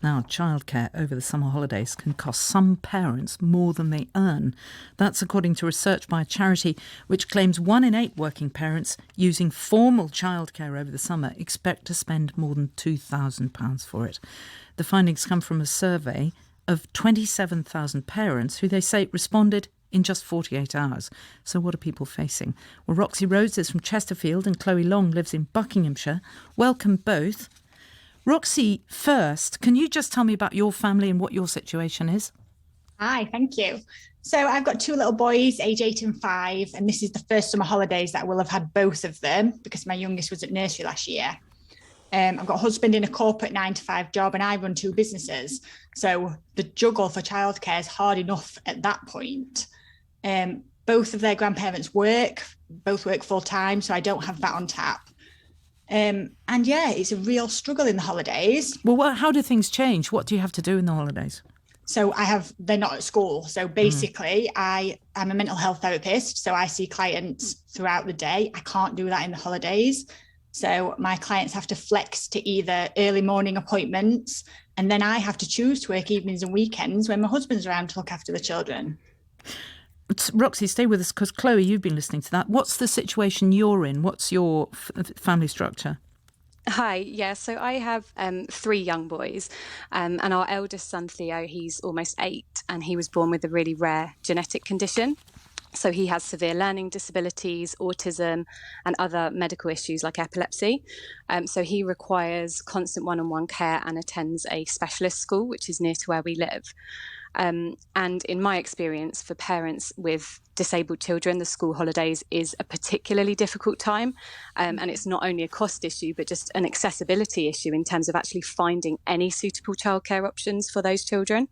Now, childcare over the summer holidays can cost some parents more than they earn. That's according to research by a charity which claims 1 in 8 working parents using formal childcare over the summer expect to spend more than £2,000 for it. The findings come from a survey of 27,000 parents who they say responded in just 48 hours. So what are people facing? Well, Roxy Rhodes is from Chesterfield and Chloe Long lives in Buckinghamshire. Welcome both. Roxy, first, can you just tell me about your family and what your situation is? Hi, thank you. So I've got 2 little boys, age 8 and 5, and this is the first summer holidays that I will have had both of them because my youngest was at nursery last year. I've got a husband in a corporate 9-to-5 job and I run 2 businesses. So the juggle for childcare is hard enough at that point. Both of their grandparents both work full time, so I don't have that on tap. And yeah, it's a real struggle in the holidays. Well, how do things change? What do you have to do in the holidays? So they're not at school. So basically, I'm a mental health therapist. So I see clients throughout the day. I can't do that in the holidays. So my clients have to flex to either early morning appointments, and then I have to choose to work evenings and weekends when my husband's around to look after the children. Roxy, stay with us because Chloe, you've been listening to that. What's the situation you're in? What's your family structure? Hi, yeah, so I have 3 young boys and our eldest son, Theo, he's almost 8 and he was born with a really rare genetic condition. So he has severe learning disabilities, autism and other medical issues like epilepsy. So he requires constant one-on-one care and attends a specialist school, which is near to where we live. And in my experience, for parents with disabled children, the school holidays is a particularly difficult time. And it's not only a cost issue, but just an accessibility issue in terms of actually finding any suitable childcare options for those children.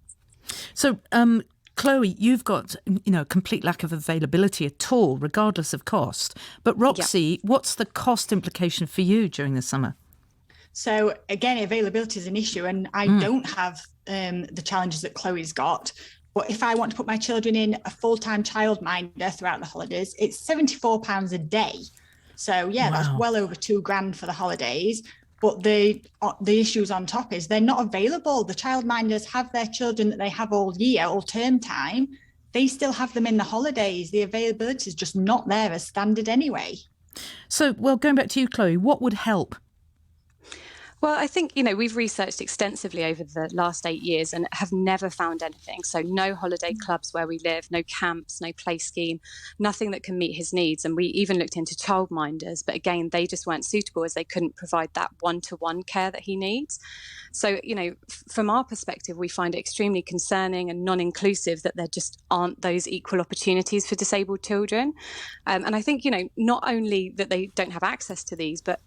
So, Chloe, you've got, complete lack of availability at all, regardless of cost. But Roxy, What's the cost implication for you during the summer? So again, availability is an issue, and I don't have the challenges that Chloe's got. But if I want to put my children in a full-time childminder throughout the holidays, it's £74 a day. So yeah, That's well over £2,000 for the holidays. But the issues on top is they're not available. The childminders have their children that they have all year, all term time. They still have them in the holidays. The availability is just not there as standard anyway. So, going back to you, Chloe, what would help? Well, I think, we've researched extensively over the last 8 years and have never found anything. So no holiday clubs where we live, no camps, no play scheme, nothing that can meet his needs. And we even looked into childminders, but again, they just weren't suitable as they couldn't provide that one-to-one care that he needs. So, from our perspective, we find it extremely concerning and non-inclusive that there just aren't those equal opportunities for disabled children. And I think, not only that they don't have access to these, but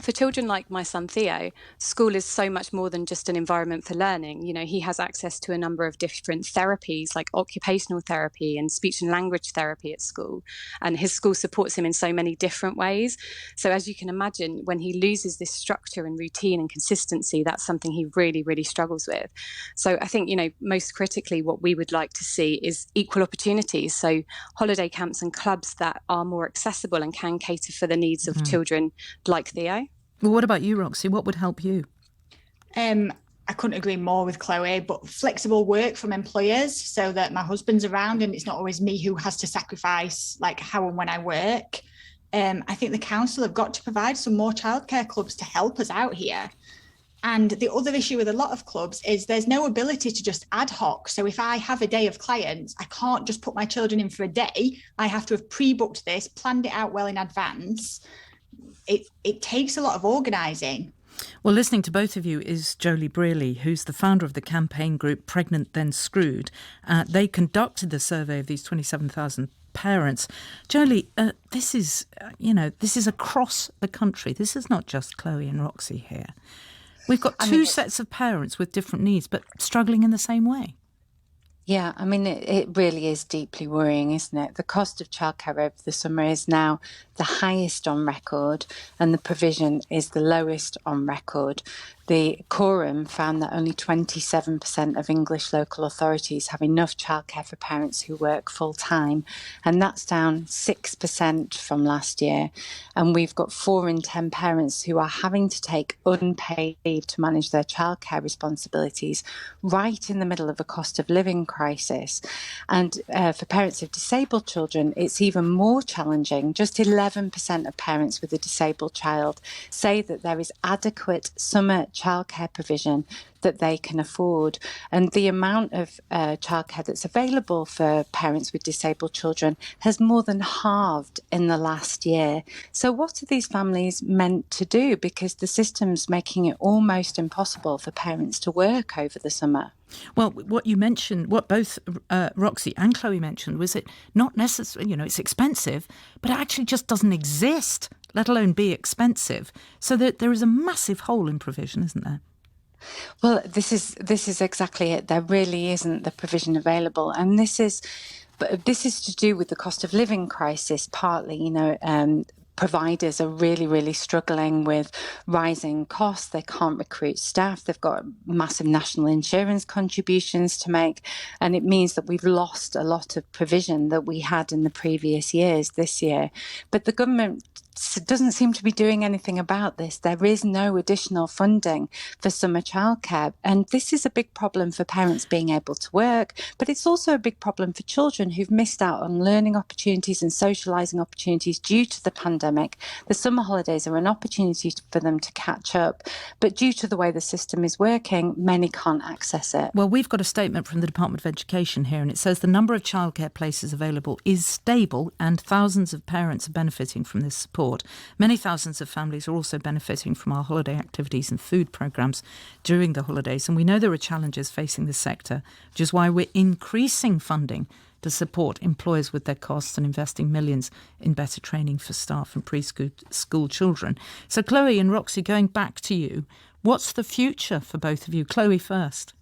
for children like my son Theo, school is so much more than just an environment for learning. He has access to a number of different therapies like occupational therapy and speech and language therapy at school. And his school supports him in so many different ways. So as you can imagine, when he loses this structure and routine and consistency, that's something he really, really struggles with. So I think, most critically, what we would like to see is equal opportunities. So holiday camps and clubs that are more accessible and can cater for the needs of children like Theo. Well, what about you, Roxy? What would help you? I couldn't agree more with Chloe, but flexible work from employers so that my husband's around and it's not always me who has to sacrifice like how and when I work. I think the council have got to provide some more childcare clubs to help us out here. And the other issue with a lot of clubs is there's no ability to just ad hoc. So if I have a day of clients, I can't just put my children in for a day. I have to have pre-booked this, planned it out well in advance. It takes a lot of organising. Well, listening to both of you is Jolie Brearley, who's the founder of the campaign group Pregnant Then Screwed. They conducted the survey of these 27,000 parents. Jolie, this is across the country. This is not just Chloe and Roxy here. We've got two sets of parents with different needs, but struggling in the same way. Yeah, I mean, it really is deeply worrying, isn't it? The cost of childcare over the summer is now the highest on record, and the provision is the lowest on record. The Quorum found that only 27% of English local authorities have enough childcare for parents who work full time, and that's down 6% from last year. And we've got 4 in 10 parents who are having to take unpaid leave to manage their childcare responsibilities right in the middle of a cost of living crisis. And for parents of disabled children, it's even more challenging. Just 11% of parents with a disabled child say that there is adequate summer childcare provision that they can afford. And the amount of childcare that's available for parents with disabled children has more than halved in the last year. So what are these families meant to do? Because the system's making it almost impossible for parents to work over the summer. Well, what you mentioned, what both Roxy and Chloe mentioned, was it not necessarily, it's expensive, but it actually just doesn't exist, let alone be expensive. So there is a massive hole in provision, isn't there? Well, this is exactly it. There really isn't the provision available, and this is to do with the cost of living crisis. Partly, providers are really, really struggling with rising costs. They can't recruit staff. They've got massive national insurance contributions to make, and it means that we've lost a lot of provision that we had in the previous years this year. But the government doesn't seem to be doing anything about this. There is no additional funding for summer childcare. And this is a big problem for parents being able to work, but it's also a big problem for children who've missed out on learning opportunities and socialising opportunities due to the pandemic. The summer holidays are an opportunity for them to catch up, but due to the way the system is working, many can't access it. Well, we've got a statement from the Department of Education here, and it says the number of childcare places available is stable and thousands of parents are benefiting from this support. Many thousands of families are also benefiting from our holiday activities and food programmes during the holidays. And we know there are challenges facing the sector, which is why we're increasing funding to support employers with their costs and investing millions in better training for staff and preschool children. So, Chloe and Roxy, going back to you, what's the future for both of you? Chloe first.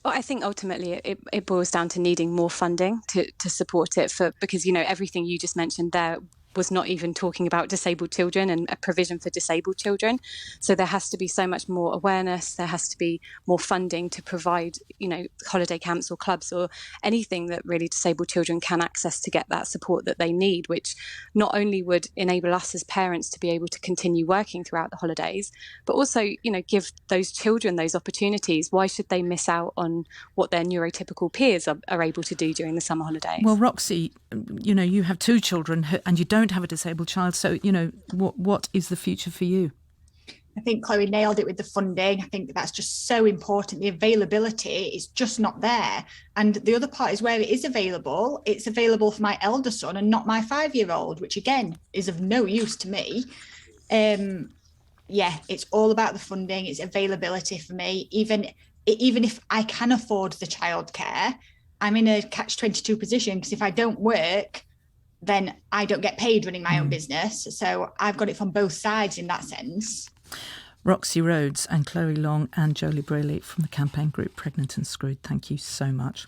Well, I think ultimately it boils down to needing more funding to support it because, everything you just mentioned there was not even talking about disabled children and a provision for disabled children. So there has to be so much more awareness. There has to be more funding to provide, holiday camps or clubs or anything that really disabled children can access to get that support that they need, which not only would enable us as parents to be able to continue working throughout the holidays, but also, give those children those opportunities. Why should they miss out on what their neurotypical peers are able to do during the summer holidays? Well, Roxy, you have 2 children and you don't have a disabled child. So, what is the future for you? I think Chloe nailed it with the funding. I think that's just so important. The availability is just not there. And the other part is where it is available, it's available for my elder son and not my 5-year-old, which again is of no use to me. It's all about the funding. It's availability for me. Even if I can afford the childcare, I'm in a catch-22 position because if I don't work, then I don't get paid running my own business. So I've got it from both sides in that sense. Roxy Rhodes and Chloe Long and Jolie Brayley from the campaign group Pregnant and Screwed, thank you so much.